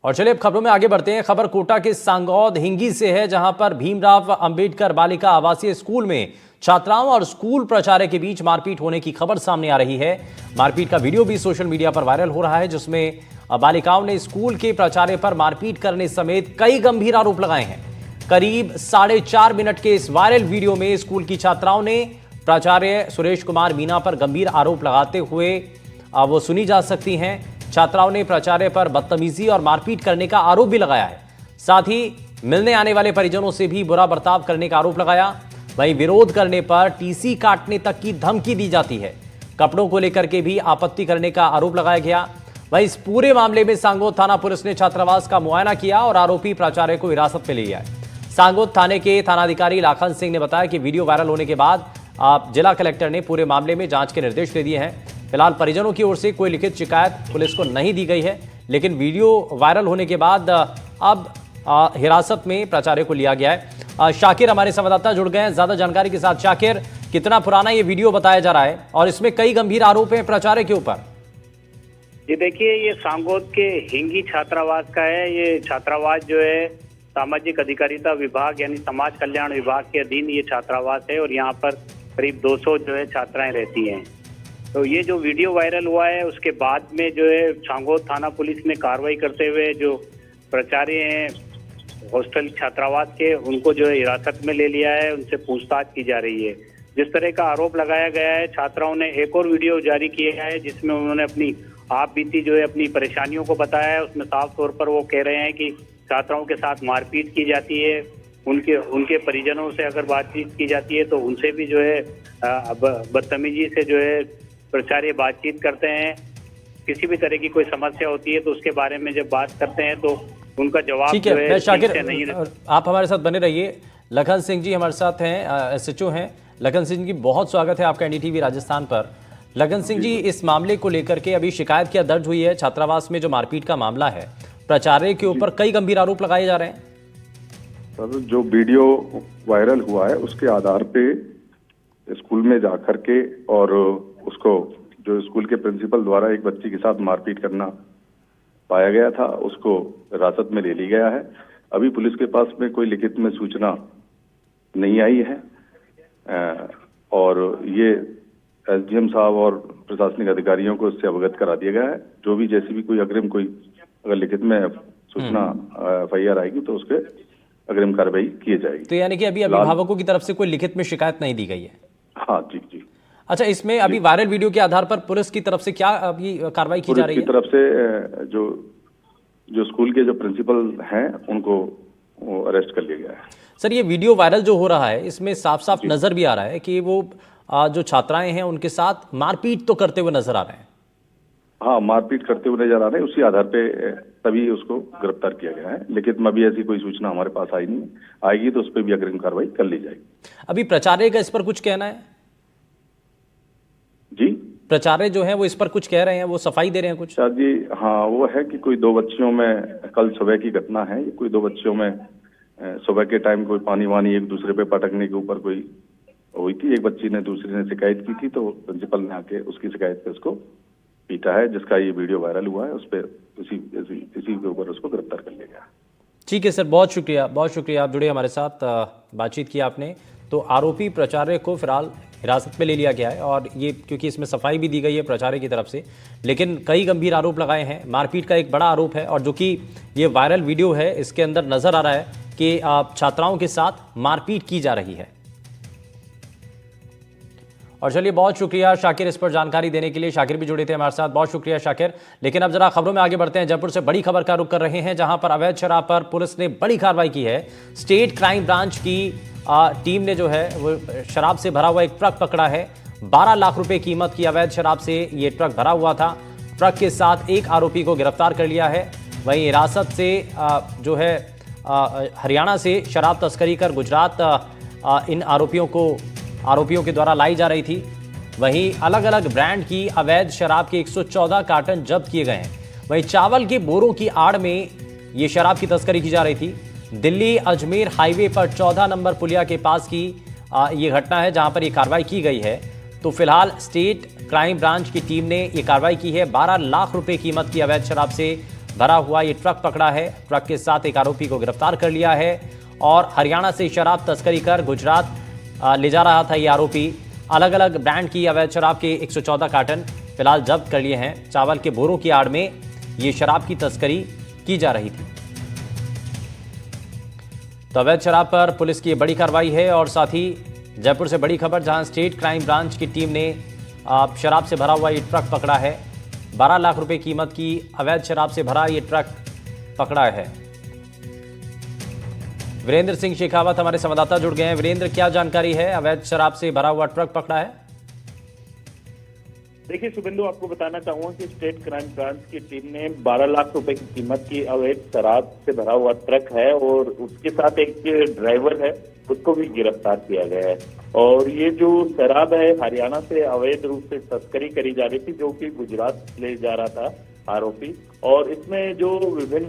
और चलिए अब खबरों में आगे बढ़ते हैं। खबर कोटा के सांगौद हिंगी से है, जहां पर भीमराव अंबेडकर बालिका आवासीय स्कूल में छात्राओं और स्कूल प्राचार्य के बीच मारपीट होने की खबर सामने आ रही है। मारपीट का वीडियो भी सोशल मीडिया पर वायरल हो रहा है, जिसमें बालिकाओं ने स्कूल के प्राचार्य पर मारपीट करने समेत कई गंभीर आरोप लगाए हैं। करीब 4.5 मिनट के इस वायरल वीडियो में स्कूल की छात्राओं ने प्राचार्य सुरेश कुमार मीणा पर गंभीर आरोप लगाते हुए वो सुनी जा सकती हैं। छात्राओं ने प्राचार्य पर बदतमीजी और मारपीट करने का आरोप भी लगाया है। साथ ही मिलने आने वाले परिजनों से भी बुरा बर्ताव करने का आरोप लगाया। वहीं विरोध करने पर टीसी काटने तक की धमकी दी जाती है। कपड़ों को लेकर के भी आपत्ति करने का आरोप लगाया गया। वहीं इस पूरे मामले में सांगोद थाना पुलिस ने छात्रावास का मुआयना किया और आरोपी प्राचार्य को हिरासत में लिया है। सांगोद थाने के थानाधिकारी लाखन सिंह ने बताया कि वीडियो वायरल होने के बाद जिला कलेक्टर ने पूरे मामले में जांच के निर्देश दे दिए हैं। फिलहाल परिजनों की ओर से कोई लिखित शिकायत पुलिस को नहीं दी गई है, लेकिन वीडियो वायरल होने के बाद अब हिरासत में प्राचार्य को लिया गया है। शाकिर हमारे संवाददाता जुड़ गए हैं ज्यादा जानकारी के साथ। शाकिर, कितना पुराना ये वीडियो बताया जा रहा है और इसमें कई गंभीर आरोप हैं प्राचार्य के ऊपर? ये देखिए, ये सांगोद के हिंगी छात्रावास का है। ये छात्रावास जो है सामाजिक अधिकारिता विभाग यानी समाज कल्याण विभाग के अधीन ये छात्रावास है और यहाँ पर करीब 200 जो है छात्राएं रहती हैं। तो ये जो वीडियो वायरल हुआ है उसके बाद में जो है सांगोद थाना पुलिस ने कार्रवाई करते हुए जो प्राचार्य हैं हॉस्टल छात्रावास के, उनको जो है हिरासत में ले लिया है। उनसे पूछताछ की जा रही है। जिस तरह का आरोप लगाया गया है, छात्राओं ने एक और वीडियो जारी किया है जिसमें उन्होंने अपनी आप बीती जो है अपनी परेशानियों को बताया है। उसमें साफ तौर पर वो कह रहे हैं कि छात्राओं के साथ मारपीट की जाती है। उनके परिजनों से अगर बातचीत की जाती है तो उनसे भी जो है बदतमीजी से जो है प्राचार्य बातचीत करते हैं। किसी भी तरह की कोई समस्या होती है तो उसके बारे में जब बात करते हैं तो उनका जवाब ठीक है। शाकिर, आप हमारे साथ बने रहिए। लखन सिंह जी हमारे साथ हैं, एसएचओ हैं। लखन सिंह जी, बहुत स्वागत है आपका एनडीटीवी राजस्थान पर। लखन सिंह जी, इस मामले को लेकर के अभी शिकायत क्या दर्ज हुई है? छात्रावास में जो मारपीट का मामला है, प्राचार्य के ऊपर कई गंभीर आरोप लगाए जा रहे हैं। सर, जो वीडियो वायरल हुआ है उसके आधार पे स्कूल में जाकर के और उसको जो स्कूल के प्रिंसिपल द्वारा एक बच्ची के साथ मारपीट करना पाया गया था, उसको हिरासत में ले लिया गया है। अभी पुलिस के पास में कोई लिखित में सूचना नहीं आई है और ये एसडीएम साहब और प्रशासनिक अधिकारियों को इससे अवगत करा दिया गया है। जो भी जैसी भी कोई अग्रिम कोई अगर लिखित में सूचना एफआईआर आएगी तो उसके अग्रिम कार्रवाई की जाएगी। तो यानी कि अभी अभिभावकों की तरफ से कोई लिखित में शिकायत नहीं दी गई है? हाँ जी जी। अच्छा, इसमें अभी वायरल वीडियो के आधार पर पुलिस की तरफ से क्या अभी कार्रवाई की जा रही है? पुलिस की तरफ से जो स्कूल के जो प्रिंसिपल हैं उनको अरेस्ट कर लिया गया है। सर, ये वीडियो वायरल जो हो रहा है इसमें साफ साफ नजर भी आ रहा है कि वो जो छात्राएं हैं उनके साथ मारपीट तो करते हुए नजर आ रहे हैं। हाँ, मारपीट करते हुए नजर आ रहे हैं। उसी आधार पे तभी उसको गिरफ्तार किया गया है। लेकिन अभी ऐसी कोई सूचना हमारे पास आई नहीं। आएगी तो उस पर भी अग्रिम कार्रवाई कर ली जाएगी। अभी प्राचार्य का इस पर कुछ कहना है जी? प्राचार्य जो है वो इस पर कुछ कह रहे हैं, वो सफाई दे रहे हैं कुछ? सर जी, हाँ, वो है कि कोई 2 बच्चियों में कल सुबह की घटना है। कोई 2 बच्चियों में सुबह के टाइम कोई पानी वानी एक दूसरे पे पटकने के ऊपर कोई हुई थी। एक बच्ची ने दूसरी ने शिकायत की थी तो प्रिंसिपल ने आके उसकी शिकायत पे उसको पीटा है, जिसका ये वीडियो वायरल हुआ है। उस पर इसी के ऊपर उसको गिरफ्तार कर लिया गया। ठीक है सर, बहुत शुक्रिया, बहुत शुक्रिया। आप जुड़े हमारे साथ, बातचीत की आपने। तो आरोपी प्राचार्य को फिलहाल हिरासत में ले लिया गया है और ये क्योंकि इसमें सफाई भी दी गई है प्राचार्य की तरफ से, लेकिन कई गंभीर आरोप लगाए हैं। मारपीट का एक बड़ा आरोप है और जो कि ये वायरल वीडियो है इसके अंदर नजर आ रहा है कि छात्राओं के साथ मारपीट की जा रही है। और चलिए, बहुत शुक्रिया शाकिर इस पर जानकारी देने के लिए। शाकिर भी जुड़े थे हमारे साथ, बहुत शुक्रिया शाकिर। लेकिन अब जरा खबरों में आगे बढ़ते हैं। जयपुर से बड़ी खबर का रुख कर रहे हैं, जहां पर अवैध शराब पर पुलिस ने बड़ी कार्रवाई की है। स्टेट क्राइम ब्रांच की टीम ने जो है वो शराब से भरा हुआ एक ट्रक पकड़ा है। 12 लाख रुपए कीमत की अवैध शराब से ये ट्रक भरा हुआ था। ट्रक के साथ एक आरोपी को गिरफ्तार कर लिया है। वहीं हिरासत से जो है हरियाणा से शराब तस्करी कर गुजरात इन आरोपियों के द्वारा लाई जा रही थी। वहीं अलग अलग ब्रांड की अवैध शराब के 114 कार्टन जब्त किए गए हैं। वहीं चावल के बोरों की आड़ में ये शराब की तस्करी की जा रही थी। दिल्ली अजमेर हाईवे पर 14 नंबर पुलिया के पास की ये घटना है, जहां पर ये कार्रवाई की गई है। तो फिलहाल स्टेट क्राइम ब्रांच की टीम ने ये कार्रवाई की है। 12 लाख रुपए कीमत की अवैध शराब से भरा हुआ ये ट्रक पकड़ा है। ट्रक के साथ एक आरोपी को गिरफ्तार कर लिया है और हरियाणा से शराब तस्करी कर गुजरात ले जा रहा था ये आरोपी। अलग अलग ब्रांड की अवैध शराब के 114 कार्टन फिलहाल जब्त कर लिए हैं। चावल के बोरों की आड़ में ये शराब की तस्करी की जा रही थी। तो अवैध शराब पर पुलिस की बड़ी कार्रवाई है। और साथ ही जयपुर से बड़ी खबर, जहां स्टेट क्राइम ब्रांच की टीम ने शराब से भरा हुआ ये ट्रक पकड़ा है। 12 लाख रुपए कीमत की अवैध शराब से भरा ये ट्रक पकड़ा है। वीरेंद्र सिंह शेखावत हमारे संवाददाता जुड़ गए हैं। वीरेंद्र, क्या जानकारी है? अवैध शराब से भरा हुआ ट्रक पकड़ा है। देखिए शुभेंदु, आपको बताना चाहूंगा कि स्टेट क्राइम ब्रांच की टीम ने 12 लाख रुपए की कीमत की अवैध शराब से भरा हुआ ट्रक है और उसके साथ एक ड्राइवर है, उसको भी गिरफ्तार किया गया है। और ये जो शराब है हरियाणा से अवैध रूप से तस्करी करी जा रही थी, जो कि गुजरात ले जा रहा था आरोपी। और इसमें जो विभिन्न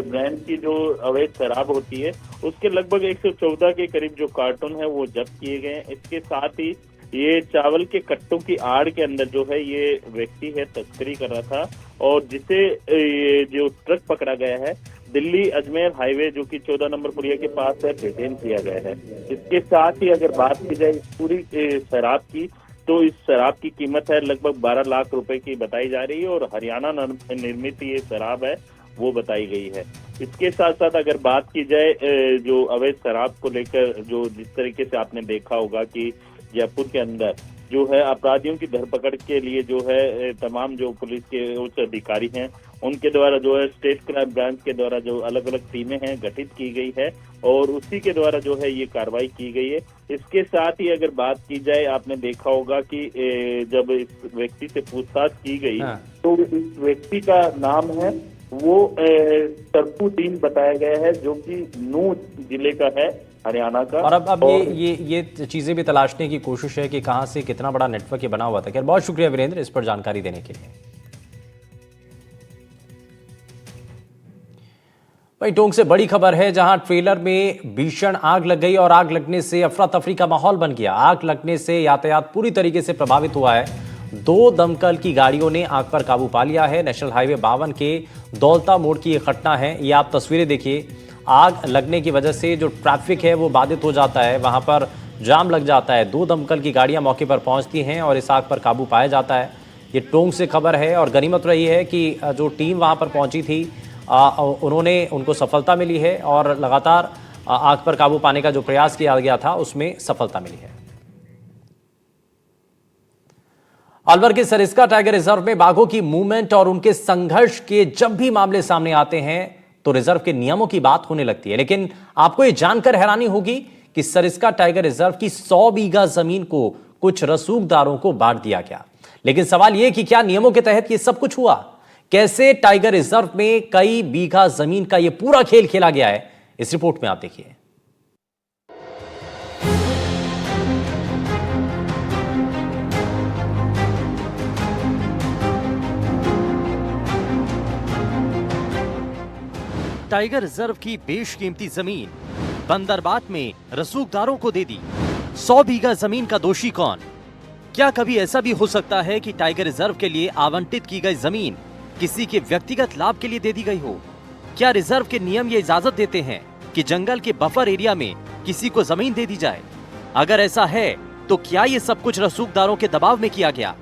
ब्रांड की जो अवैध शराब होती है उसके लगभग 114 के करीब जो कार्टून है वो जब्त किए गए हैं। इसके साथ ही ये चावल के कट्टों की आड़ के अंदर जो है ये व्यक्ति है तस्करी कर रहा था और जिसे ये जो ट्रक पकड़ा गया है दिल्ली अजमेर हाईवे जो कि 14 नंबर पुलिया के पास है, डिटेन किया गया है। इसके साथ ही अगर बात की जाए पूरी शराब की, तो इस शराब की कीमत है लगभग 12 लाख रुपए की बताई जा रही है और हरियाणा निर्मित ये शराब है वो बताई गई है। इसके साथ साथ अगर बात की जाए जो अवैध शराब को लेकर जो जिस तरीके से आपने देखा होगा कि जयपुर के अंदर जो है अपराधियों की धरपकड़ के लिए जो है तमाम जो पुलिस के उच्च अधिकारी हैं उनके द्वारा जो है स्टेट क्राइम ब्रांच के द्वारा जो अलग अलग टीमें हैं गठित की गई है और उसी के द्वारा जो है ये कार्रवाई की गई है। इसके साथ ही अगर बात की जाए, आपने देखा होगा कि जब इस व्यक्ति से पूछताछ की गई तो इस व्यक्ति का नाम है वो सरफुद्दीन बताया गया है, जो कि नूह जिले का है हरियाणा का। और अब ये चीजें भी तलाशने की कोशिश है कि कहां से कितना बड़ा नेटवर्क ये बना हुआ था। खैर, बहुत शुक्रिया वीरेंद्र इस पर जानकारी देने के लिए। वहीं टोंक से बड़ी खबर है, जहां ट्रेलर में भीषण आग लग गई और आग लगने से अफरा तफरी का माहौल बन गया। आग लगने से यातायात पूरी तरीके से प्रभावित हुआ है। 2 दमकल की गाड़ियों ने आग पर काबू पा लिया है। नेशनल हाईवे 52 के दौलता मोड़ की यह घटना है। ये आप तस्वीरें देखिए। आग लगने की वजह से जो ट्रैफिक है वो बाधित हो जाता है, वहां पर जाम लग जाता है। 2 दमकल की गाड़ियां मौके पर पहुंचती हैं और इस आग पर काबू पाया जाता है। ये टोंक से खबर है और गनीमत रही है कि जो टीम वहां पर पहुंची थी उनको सफलता मिली है और लगातार आग पर काबू पाने का जो प्रयास किया गया था उसमें सफलता मिली है। अलवर के सरिस्का टाइगर रिजर्व में बाघों की मूवमेंट और उनके संघर्ष के जब भी मामले सामने आते हैं तो रिजर्व के नियमों की बात होने लगती है। लेकिन आपको यह जानकर हैरानी होगी कि सरिस्का टाइगर रिजर्व की 100 बीघा जमीन को कुछ रसूखदारों को बांट दिया गया। लेकिन सवाल यह कि क्या नियमों के तहत यह सब कुछ हुआ? कैसे टाइगर रिजर्व में कई बीघा जमीन का यह पूरा खेल खेला गया है, इस रिपोर्ट में आप देखिए। टाइगर रिजर्व की बेशकीमती जमीन बंदरबाट में रसूखदारों को दे दी। 100 बीघा जमीन का दोषी कौन? क्या कभी ऐसा भी हो सकता है कि टाइगर रिजर्व के लिए आवंटित की गई जमीन किसी के व्यक्तिगत लाभ के लिए दे दी गई हो? क्या रिजर्व के नियम ये इजाजत देते हैं कि जंगल के बफर एरिया में किसी को जमीन दे दी जाए? अगर ऐसा है तो क्या ये सब कुछ रसूखदारों के दबाव में किया गया?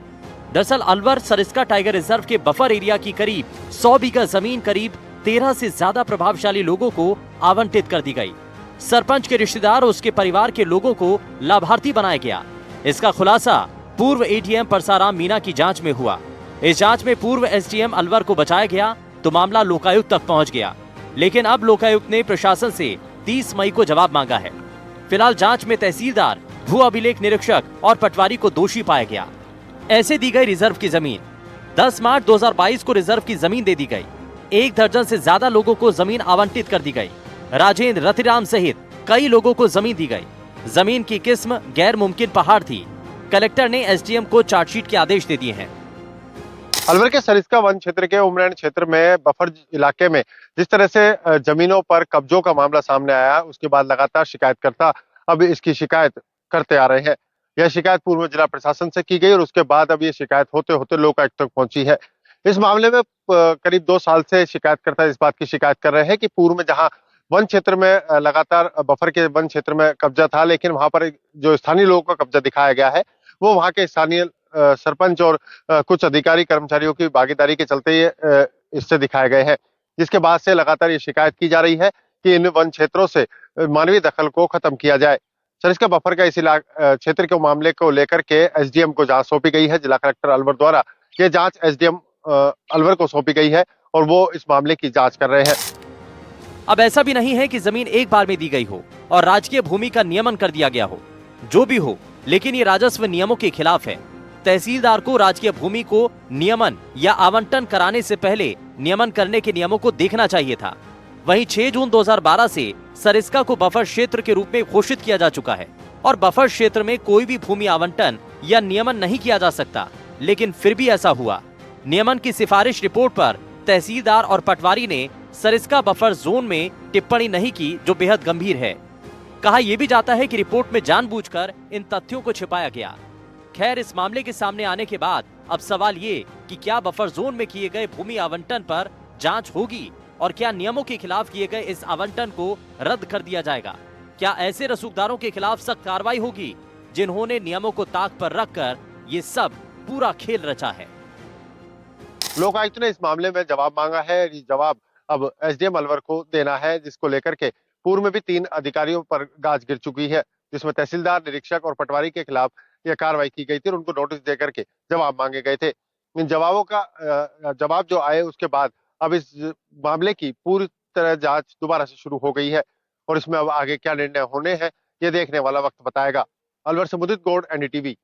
दरअसल अलवर सरिस्का टाइगर रिजर्व के बफर एरिया की करीब 100 बीघा जमीन करीब 13 से ज्यादा प्रभावशाली लोगों को आवंटित कर दी गई। सरपंच के रिश्तेदार और उसके परिवार के लोगों को लाभार्थी बनाया गया। इसका खुलासा पूर्व एडीएम परसाराम मीना की जांच में हुआ। इस जांच में पूर्व एसडीएम अलवर को बचाया गया तो मामला लोकायुक्त तक पहुंच गया। लेकिन अब लोकायुक्त ने प्रशासन से 30 मई को जवाब मांगा है। फिलहाल जांच में तहसीलदार, भू अभिलेख निरीक्षक और पटवारी को दोषी पाया गया। ऐसे दी गई रिजर्व की जमीन। 10 मार्च 2022 को रिजर्व की जमीन दे दी गई। 1 दर्जन से ज्यादा लोगों को जमीन आवंटित कर दी गई। राजेंद्र रतिराम सहित कई लोगों को जमीन दी गई। जमीन की किस्म गैर मुमकिन पहाड़ थी। कलेक्टर ने एसडीएम को चार्जशीट के आदेश दे दिए हैं। अलवर के सरिस्का वन क्षेत्र के उमरैन क्षेत्र में बफर इलाके में जिस तरह से जमीनों पर कब्जों का मामला सामने आया, उसके बाद लगातार शिकायतकर्ता अब इसकी शिकायत करते आ रहे हैं। यह शिकायत पूर्व जिला प्रशासन से की गई और उसके बाद अब ये शिकायत होते होते लोकायुक्त तक पहुंची है। इस मामले में करीब 2 साल से शिकायतकर्ता इस बात की शिकायत कर रहे हैं कि पूर्व में जहां वन क्षेत्र में लगातार बफर के वन क्षेत्र में कब्जा था, लेकिन वहां पर जो स्थानीय लोगों का कब्जा दिखाया गया है, वो वहां के स्थानीय सरपंच और कुछ अधिकारी कर्मचारियों की भागीदारी के चलते ये इससे दिखाए गए हैं, जिसके बाद से लगातार ये शिकायत की जा रही है कि इन वन क्षेत्रों से मानवीय दखल को खत्म किया जाए। सरिस्का बफर का इस क्षेत्र के मामले को लेकर के एसडीएम को जांच सौंपी गई है। जिला कलेक्टर अलवर द्वारा ये जांच एसडीएम अलवर को सौंपी गई है और वो इस मामले की जांच कर रहे हैं। अब ऐसा भी नहीं है कि जमीन एक बार में दी गई हो और राजकीय भूमि का नियमन कर दिया गया हो। जो भी हो, लेकिन ये राजस्व नियमों के खिलाफ है। तहसीलदार को राजकीय भूमि को नियमन या आवंटन कराने से पहले नियमन करने के नियमों को देखना चाहिए था। वहीं 6 जून 2012 से सरिस्का को बफर क्षेत्र के रूप में घोषित किया जा चुका है और बफर क्षेत्र में कोई भी भूमि आवंटन या नियमन नहीं किया जा सकता, लेकिन फिर भी ऐसा हुआ। नियमन की सिफारिश रिपोर्ट पर तहसीलदार और पटवारी ने सरिस्का बफर जोन में टिप्पणी नहीं की, जो बेहद गंभीर है। कहा यह भी जाता है कि रिपोर्ट में जानबूझकर इन तथ्यों को छिपाया गया। खैर, इस मामले के सामने आने के बाद अब सवाल ये कि क्या बफर जोन में किए गए भूमि आवंटन पर जांच होगी और क्या नियमों के खिलाफ किए गए इस आवंटन को रद्द कर दिया जाएगा? क्या ऐसे रसूखदारों के खिलाफ सख्त कार्रवाई होगी जिन्होंने नियमों को ताक पर रखकर ये सब पूरा खेल रचा है? लोकायुक्त ने इस मामले में जवाब मांगा है। ये जवाब अब एसडीएम अलवर को देना है, जिसको लेकर के पूर्व में भी 3 अधिकारियों पर गाज गिर चुकी है, जिसमें तहसीलदार, निरीक्षक और पटवारी के खिलाफ यह कार्रवाई की गई थी और उनको नोटिस देकर के जवाब मांगे गए थे। इन जवाबों का जवाब जो आए उसके बाद अब इस मामले की पूरी तरह जांच दोबारा से शुरू हो गई है और इसमें अब आगे क्या निर्णय होने हैं ये देखने वाला वक्त बताएगा। अलवर से मुदित गौड़, एनडीटीवी।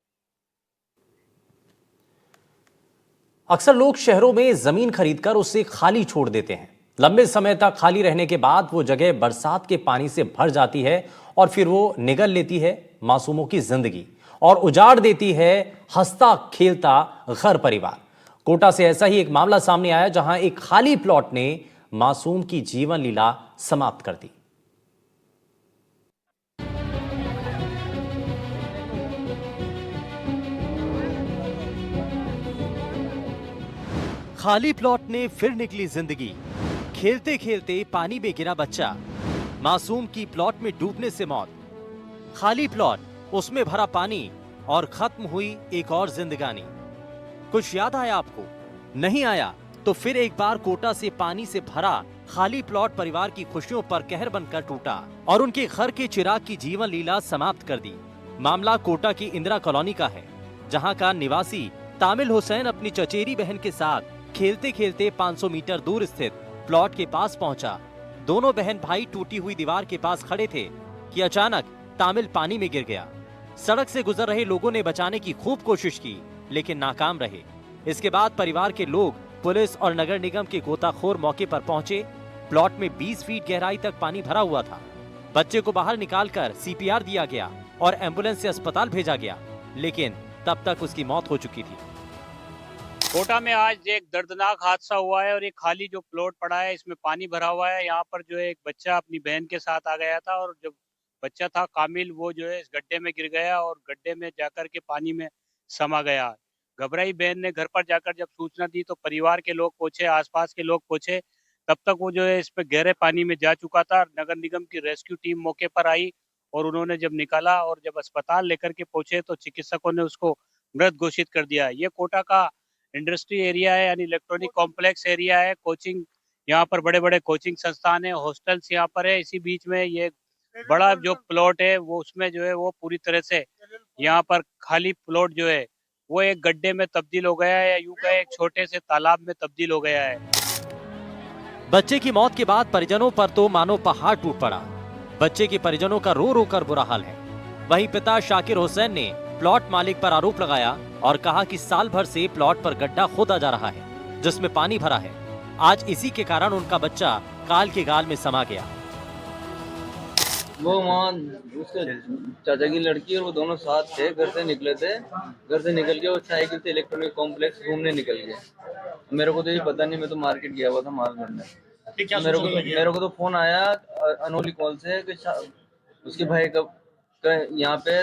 अक्सर लोग शहरों में जमीन खरीदकर उसे खाली छोड़ देते हैं। लंबे समय तक खाली रहने के बाद वो जगह बरसात के पानी से भर जाती है और फिर वो निगल लेती है मासूमों की जिंदगी और उजाड़ देती है हंसता खेलता घर परिवार। कोटा से ऐसा ही एक मामला सामने आया, जहां एक खाली प्लॉट ने मासूम की जीवन लीला समाप्त कर दी। खाली प्लॉट ने फिर निकली जिंदगी। खेलते खेलते पानी में गिरा बच्चा, मासूम की प्लॉट में डूबने से मौत। खाली प्लॉट, उसमें भरा पानी और खत्म हुई एक और जिंदगानी। कुछ याद आया आपको? नहीं आया तो फिर एक बार कोटा से पानी से भरा खाली प्लॉट परिवार की खुशियों पर कहर बनकर टूटा और उनके घर के चिराग की जीवन लीला समाप्त कर दी। मामला कोटा की इंदिरा कॉलोनी का है, जहां का निवासी तामिल हुसैन अपनी चचेरी बहन के साथ खेलते खेलते 500 मीटर दूर स्थित प्लॉट के पास पहुंचा। दोनों बहन भाई टूटी हुई दीवार के पास खड़े थे कि अचानक तामिल पानी में गिर गया। सड़क से गुजर रहे लोगों ने बचाने की खूब कोशिश की, लेकिन नाकाम रहे। इसके बाद परिवार के लोग, पुलिस और नगर निगम के गोताखोर मौके पर पहुंचे। प्लॉट में 20 फीट गहराई तक पानी भरा हुआ था। बच्चे को बाहर निकालकर सीपीआर दिया गया और एम्बुलेंस से अस्पताल भेजा गया, लेकिन तब तक उसकी मौत हो चुकी थी। कोटा में आज एक दर्दनाक हादसा हुआ है और ये खाली जो प्लॉट पड़ा है इसमें पानी भरा हुआ है। यहाँ पर जो है एक बच्चा अपनी बहन के साथ आ गया था और जब बच्चा था कामिल, वो जो है इस गड्ढे में गिर गया और गड्ढे में जाकर के पानी में समा गया। घबराई बहन ने घर पर जाकर जब सूचना दी तो परिवार के लोग पहुंचे, आसपास के लोग पहुंचे। तब तक वो जो है इस पे गहरे पानी में जा चुका था। नगर निगम की रेस्क्यू टीम मौके पर आई और उन्होंने जब निकाला और जब अस्पताल लेकर के पहुंचे तो चिकित्सकों ने उसको मृत घोषित कर दिया। ये कोटा का इंडस्ट्री एरिया है, यानी इलेक्ट्रॉनिक कॉम्प्लेक्स एरिया है। कोचिंग, यहाँ पर बड़े बड़े कोचिंग संस्थान है, हॉस्टल्स यहाँ पर है। इसी बीच में ये बड़ा जो प्लॉट है वो उसमें जो है वो पूरी तरह से यहाँ पर खाली प्लॉट जो है वो एक गड्ढे में तब्दील हो गया है, या यूं कहे एक छोटे से तालाब में तब्दील हो गया है। बच्चे की मौत के बाद परिजनों पर तो मानो पहाड़ टूट पड़ा। बच्चे के परिजनों का रो रो कर बुरा हाल है। वहीं पिता शाकिर हुसैन ने प्लॉट मालिक पर आरोप लगाया और कहा कि साल भर से प्लॉट पर गड्ढा खोदा जा रहा है जिसमें पानी भरा है। आज इसी के कारण उनका बच्चा काल के गाल में समा गया। वो वहाँ उसके चाचा की लड़की और वो दोनों साथ थे, घर से निकले थे। घर से निकल के वो साइकिल से इलेक्ट्रॉनिक कॉम्प्लेक्स घूमने निकल गए। मेरे को तो ये पता नहीं, मैं तो मार्केट गया हुआ था माल भरने। मेरे को तो फोन आया अनोली कॉल से कि उसके भाई का यहाँ पे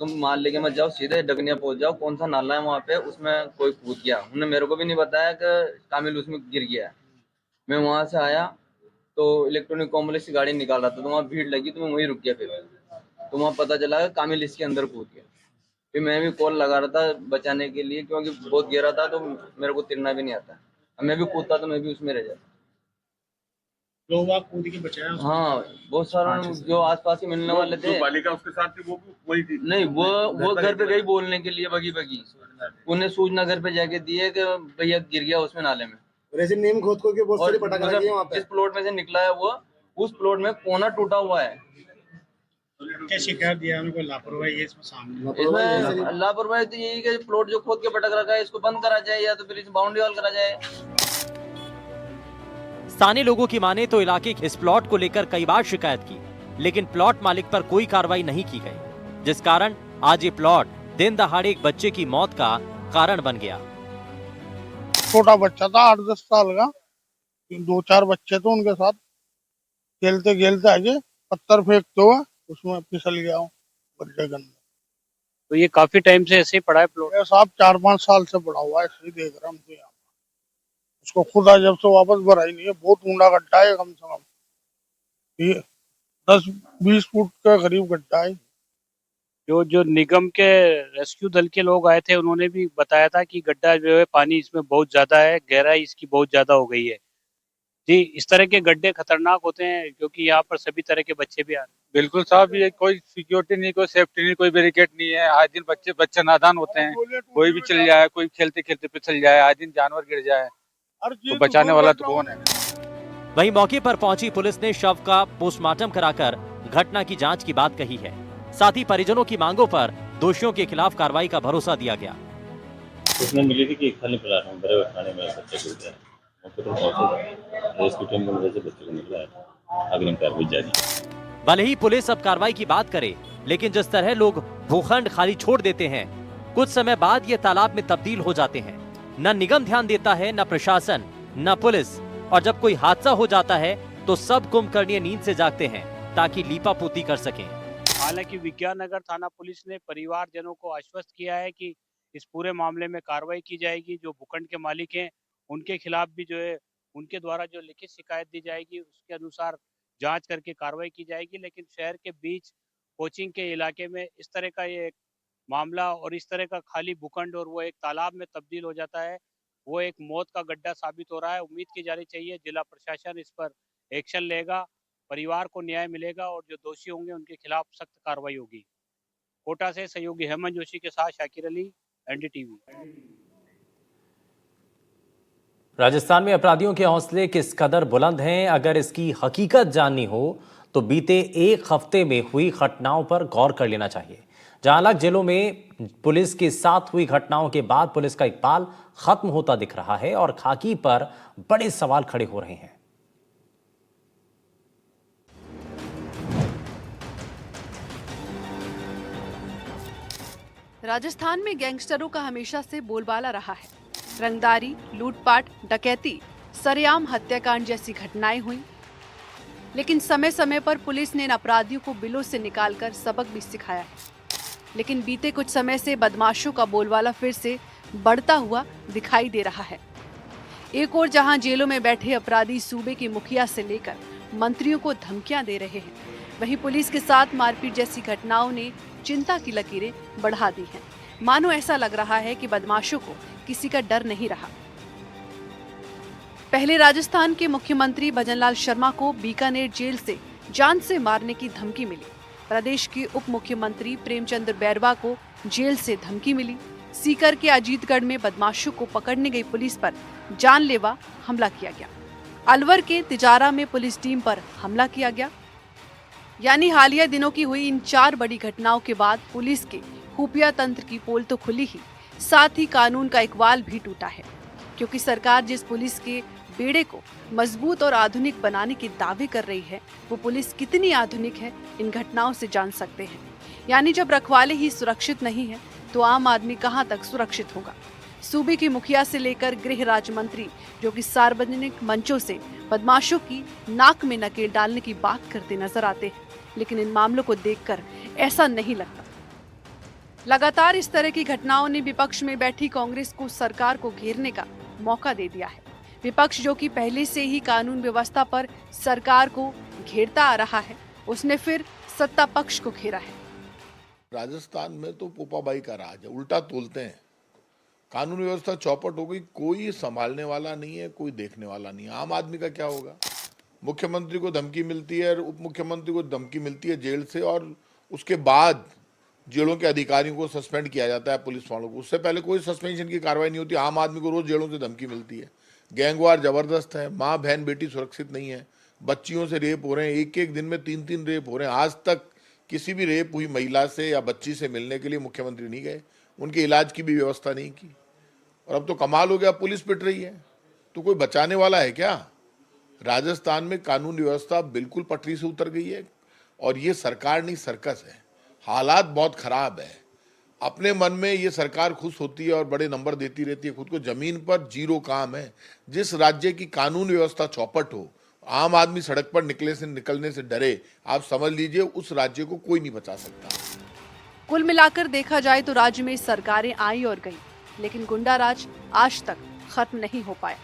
तुम माल लेके मत जाओ, सीधे डगनिया पहुंच जाओ, कौन सा नाला है वहाँ पे, उसमें कोई कूद गया। उन्होंने मेरे को भी नहीं बताया कि कामिल उसमें गिर गया है। मैं वहां से आया तो इलेक्ट्रॉनिक कॉम्प्लेक्स की गाड़ी निकाल रहा था, तो वहाँ भीड़ लगी, तो मैं वहीं रुक गया। फिर तो वहाँ पता चला कि कामिल इसके अंदर कूद गया। फिर मैं भी कॉल लगा रहा था बचाने के लिए, क्योंकि बहुत गहरा था, तो मेरे को तैरना भी नहीं आता। अब मैं भी कूदता तो मैं भी उसमें रह जाता। लोग वहाँ कूद के बचाया। हाँ, बहुत सारे जो आसपास के मिलने वाले थे। बालिका उसके साथ थी वो भी वही थी? नहीं, वो घर पे गई बोलने के लिए, बगी उन्हें सूचना घर पे जाके दी है कि भैया गिर गया उसमें नाले में। रेजिन नेम खोद के बहुत सारी पटाखा लगी है वहाँ पे। जिस प्लॉट में से निकला है वो, उस प्लॉट में कोना टूटा हुआ है। क्या शिकायत दिया उनको? लापरवाही है इसमें सामने। इसमें लापरवाही तो यही कि प्लॉट जो खोद के पटक रखा है इसको बंद करा जाए, या तो फिर इस बाउंड्री वॉल करा जाए। स्थानीय लोगों की माने तो इलाके के इस प्लॉट को लेकर कई बार शिकायत की, लेकिन प्लॉट मालिक पर कोई कार्रवाई नहीं की गई, जिस कारण आज ये प्लॉट दिन दहाड़े एक बच्चे की मौत का कारण बन गया। छोटा बच्चा था 8-10 साल का, 2-4 बच्चे थे उनके साथ, खेलते खेलते आगे पत्थर फेंकते हुए उसमें फिसल गया हूँ गड्ढे के अंदर। तो ये काफी टाइम से ऐसे ही पड़ा है प्लॉट? साहब 4-5 साल से पड़ा हुआ है, ऐसे ही देख रहे हम तो यहाँ। उसको खुदा जब से वापस भरा ही नहीं है। बहुत ऊंडा गड्ढा है, कम से कम ये 10-20 फुट के करीब गड्ढा है। जो निगम के रेस्क्यू दल के लोग आए थे उन्होंने भी बताया था कि गड्ढा जो है पानी इसमें बहुत ज्यादा है, गहराई इसकी बहुत ज्यादा हो गई है। जी, इस तरह के गड्ढे खतरनाक होते हैं क्योंकि यहाँ पर सभी तरह के बच्चे भी आ रहे हैं। बिल्कुल साहब, ये कोई सिक्योरिटी नहीं, कोई सेफ्टी नहीं, कोई बैरिकेड नहीं है। आज दिन बच्चे नादान होते हैं, कोई भी चल जाए, कोई खेलते खेलते फिसल जाए, आज दिन जानवर गिर जाए तो बचाने वाला तो कौन है। वहीं मौके पर पहुंची पुलिस ने शव का पोस्टमार्टम कराकर घटना की जांच की बात कही है। साथ ही परिजनों की मांगों पर दोषियों के खिलाफ कार्रवाई का भरोसा दिया गया। उसमें मिली थी कि खाली प्लाट में बड़े खाने में बच्चे गिर गया, मौके पर पहुंचे, रेस्क्यू टीम की मदद से बच्चे को निकला है, अग्रिम कार्रवाई जारी। भले ही पुलिस अब कार्रवाई की बात करे, लेकिन जिस तरह लोग भूखंड खाली छोड़ देते हैं, कुछ समय बाद ये तालाब में तब्दील हो जाते हैं। न निगम ध्यान देता है, न प्रशासन, न पुलिस, और जब कोई हादसा हो जाता है तो सब कुंभकर्णीय नींद से जागते हैं ताकि लीपापोती कर सकें। हालांकि विज्ञान नगर थाना पुलिस ने परिवारजनों को आश्वस्त किया है कि इस पूरे मामले में कार्रवाई की जाएगी। जो भूखंड के मालिक हैं उनके खिलाफ भी जो है उनके द्वारा जो लिखित शिकायत दी जाएगी उसके अनुसार जांच करके कार्रवाई की जाएगी। लेकिन शहर के बीच कोचिंग के इलाके में इस तरह का ये मामला और इस तरह का खाली भूखंड और वो एक तालाब में तब्दील हो जाता है, वो एक मौत का गड्ढा साबित हो रहा है। उम्मीद की जानी चाहिए जिला प्रशासन इस पर एक्शन लेगा, परिवार को न्याय मिलेगा और जो दोषी होंगे उनके खिलाफ सख्त कार्रवाई होगी। कोटा से सहयोगी हेमंत जोशी के साथ शाकिर अली, एनडीटीवी। राजस्थान में अपराधियों के हौसले किस कदर बुलंद हैं, अगर इसकी हकीकत जाननी हो तो बीते एक हफ्ते में हुई घटनाओं पर गौर कर लेना चाहिए। जहां अलग जिलों में पुलिस के साथ हुई घटनाओं के बाद पुलिस का इकबाल खत्म होता दिख रहा है और खाकी पर बड़े सवाल खड़े हो रहे हैं। राजस्थान में गैंगस्टरों का हमेशा से बोलबाला रहा है। रंगदारी, लूटपाट, डकैती, सरेआम हत्याकांड जैसी घटनाएं हुई, लेकिन समय समय पर पुलिस ने इन अपराधियों को बिलों से निकालकर सबक भी सिखाया है। लेकिन बीते कुछ समय से बदमाशों का बोलबाला फिर से बढ़ता हुआ दिखाई दे रहा है। एक और जहां जेलों में बैठे अपराधी सूबे की मुखिया से लेकर मंत्रियों को धमकियां दे रहे हैं, वहीं पुलिस के साथ मारपीट जैसी घटनाओं ने चिंता की लकीरें बढ़ा दी हैं। मानो ऐसा लग रहा है कि बदमाशों को किसी का डर नहीं रहा। पहले राजस्थान के मुख्यमंत्री भजनलाल शर्मा को बीकानेर जेल से जान से मारने की धमकी मिली। प्रदेश के उप मुख्यमंत्री प्रेमचंद बैरवा को जेल से धमकी मिली। सीकर के अजीतगढ़ में बदमाशों को पकड़ने गई पुलिस पर जानलेवा हमला किया गया। अलवर के तिजारा में पुलिस टीम पर हमला किया गया। यानी हालिया दिनों की हुई इन 4 बड़ी घटनाओं के बाद पुलिस के खुफिया तंत्र की पोल तो खुली ही, साथ ही कानून का इकबाल भी टूटा है। क्योंकि सरकार जिस पुलिस के बेड़े को मजबूत और आधुनिक बनाने के दावे कर रही है, वो पुलिस कितनी आधुनिक है इन घटनाओं से जान सकते हैं। यानी जब रखवाले ही सुरक्षित नहीं है तो आम आदमी कहां तक सुरक्षित होगा। सूबे की मुखिया से लेकर गृह राज्य मंत्री जो कि सार्वजनिक मंचों से बदमाशों की नाक में नकेल डालने की बात करते नजर आते हैं, लेकिन इन मामलों को देखकर ऐसा नहीं लगता। लगातार इस तरह की घटनाओं ने विपक्ष में बैठी कांग्रेस को सरकार को घेरने का मौका दे दिया है। विपक्ष जो कि पहले से ही कानून व्यवस्था पर सरकार को घेरता आ रहा है, उसने फिर सत्ता पक्ष को घेरा है। राजस्थान में तो पोपाबाई का राज है, उल्टा तोलते हैं। कानून व्यवस्था चौपट हो गई, कोई संभालने वाला नहीं है, कोई देखने वाला नहीं है। आम आदमी का क्या होगा? मुख्यमंत्री को धमकी मिलती है, उप मुख्यमंत्री को धमकी मिलती है जेल से, और उसके बाद जेलों के अधिकारियों को सस्पेंड किया जाता है, पुलिस वालों को। उससे पहले कोई सस्पेंशन की कार्रवाई नहीं होती। आम आदमी को रोज जेलों से धमकी मिलती है। गैंगवार जबरदस्त है, माँ बहन बेटी सुरक्षित नहीं है, बच्चियों से रेप हो रहे हैं, एक एक दिन में 3-3 रेप हो रहे हैं। आज तक किसी भी रेप हुई महिला से या बच्ची से मिलने के लिए मुख्यमंत्री नहीं गए, उनके इलाज की भी व्यवस्था नहीं की। और अब तो कमाल हो गया, पुलिस पिट रही है, तो कोई बचाने वाला है क्या? राजस्थान में कानून व्यवस्था बिल्कुल पटरी से उतर गई है, और ये सरकार नहीं सर्कस है। हालात बहुत खराब है। अपने मन में ये सरकार खुश होती है और बड़े नंबर देती रहती है, खुद को जमीन पर जीरो काम है। जिस राज्य की कानून व्यवस्था चौपट हो, आम आदमी सड़क पर निकलने से डरे, आप समझ लीजिए उस राज्य को कोई नहीं बचा सकता। कुल मिलाकर देखा जाए तो राज्य में सरकारें आई और गई, लेकिन गुंडा राज आज तक खत्म नहीं हो पाया।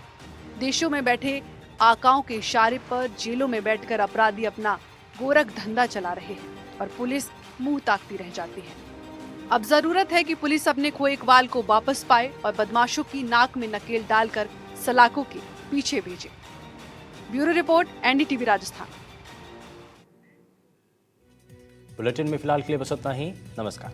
देशों में बैठे आकाओं के इशारे पर जेलों में बैठकर अपराधी अपना गोरख धंधा चला रहे हैं और पुलिस मुंह ताकती रह जाती है। अब जरूरत है कि पुलिस अपने खोए इकबाल को वापस पाए और बदमाशों की नाक में नकेल डालकर सलाखों के पीछे भेजे। Bureau report, NDTV Rajasthan. Bulletin में फिलहाल के लिए बस इतना ही। नमस्कार।